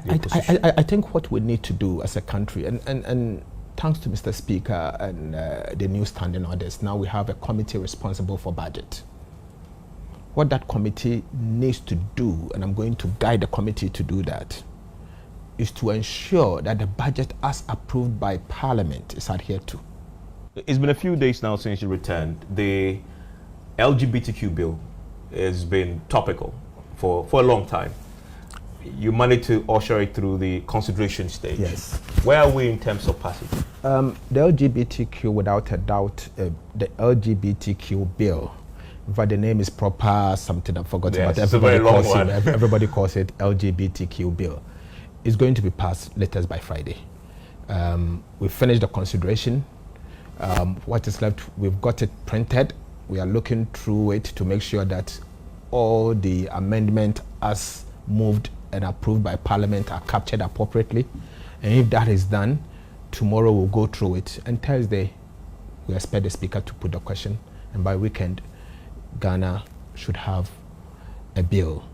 I think what we need to do as a country, and thanks to Mr. Speaker and the new standing orders, now we have a committee responsible for budget. What that committee needs to do, and I'm going to guide the committee to do that, is to ensure that the budget as approved by Parliament is adhered to. It's been a few days now since you returned. The LGBTQ bill has been topical for a long time. You managed to usher it through the consideration stage. Yes. Where are we in terms of passage? The LGBTQ, without a doubt, the LGBTQ bill, in fact, the name is proper, something I've forgotten, yes, but everybody calls it LGBTQ bill. It's going to be passed latest by Friday. We've finished the consideration. What is left, we've got it printed. We are looking through it to make sure that all the amendment as moved and approved by Parliament are captured appropriately. And if that is done, tomorrow we'll go through it. And Thursday, we expect the Speaker to put the question. And by weekend, Ghana should have a bill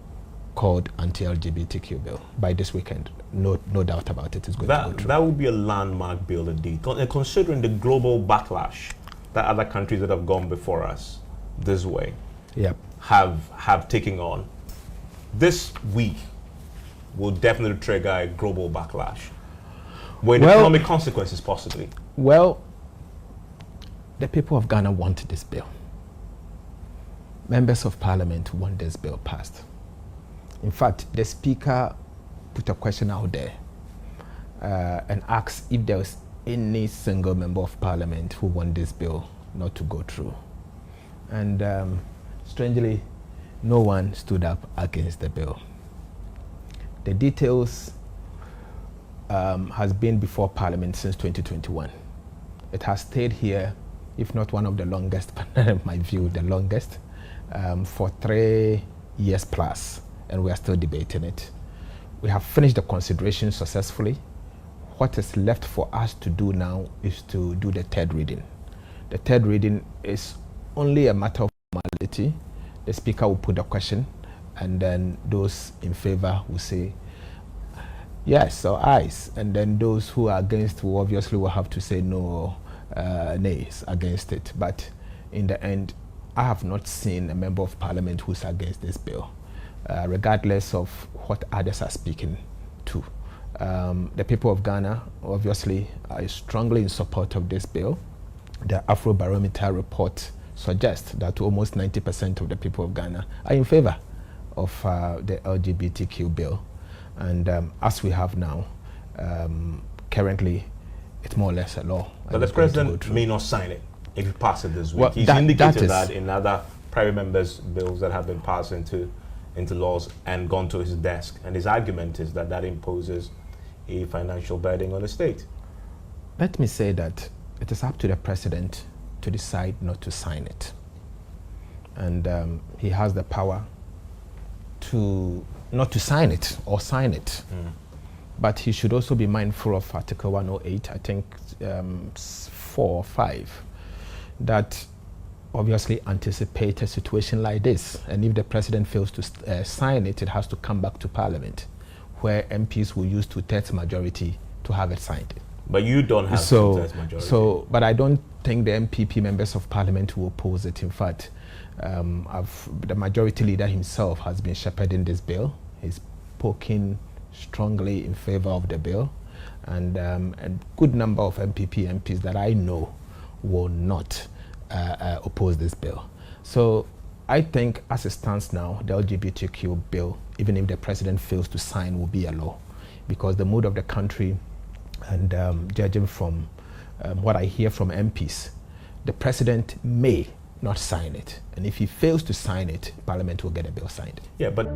called anti-LGBTQ bill by this weekend. No doubt about it. It's going to go through. That would be a landmark bill indeed. Considering the global backlash that other countries that have gone before us this way have taken on, this week will definitely trigger a global backlash with economic consequences possibly. Well, the people of Ghana want this bill. Members of Parliament want this bill passed. In fact, the Speaker put a question out there and asked if there was any single member of Parliament who want this bill not to go through. And strangely, no one stood up against the bill. The details has been before Parliament since 2021. It has stayed here, if not one of the longest, but in my view, the longest, for 3 years plus, and we are still debating it. We have finished the consideration successfully. What is left for us to do now is to do the third reading. The third reading is only a matter of formality. The Speaker will put the question, and then those in favor will say yes or ayes, and then those who are against will obviously will have to say no or nays against it. But in the end, I have not seen a member of Parliament who's against this bill, regardless of what others are speaking to. The people of Ghana obviously are strongly in support of this bill. The Afrobarometer report suggests that almost 90% of the people of Ghana are in favor of the LGBTQ bill. And as we have now, currently, it's more or less a law. But the president may not sign it if he passes this week. Well, he's indicated that in other private members' bills that have been passed into laws and gone to his desk. And his argument is that that imposes a financial burden on the state. Let me say that it is up to the president to decide not to sign it. And he has the power to not to sign it or sign it. But he should also be mindful of Article 108, I think 4 or 5, that obviously anticipate a situation like this. And if the president fails to sign it, it has to come back to Parliament, where MPs will use 2/3 majority to have it signed. But you don't have 2/3 majority. But I don't think the MPP members of Parliament will oppose it. In fact, the majority leader himself has been shepherding this bill. He's poking strongly in favor of the bill, and a good number of MPs that I know will not oppose this bill. So I think as it stands now, the LGBTQ bill, even if the president fails to sign, will be a law, because the mood of the country, and judging from what I hear from MPs, the president may not sign it. And if he fails to sign it, Parliament will get a bill signed. Yeah, but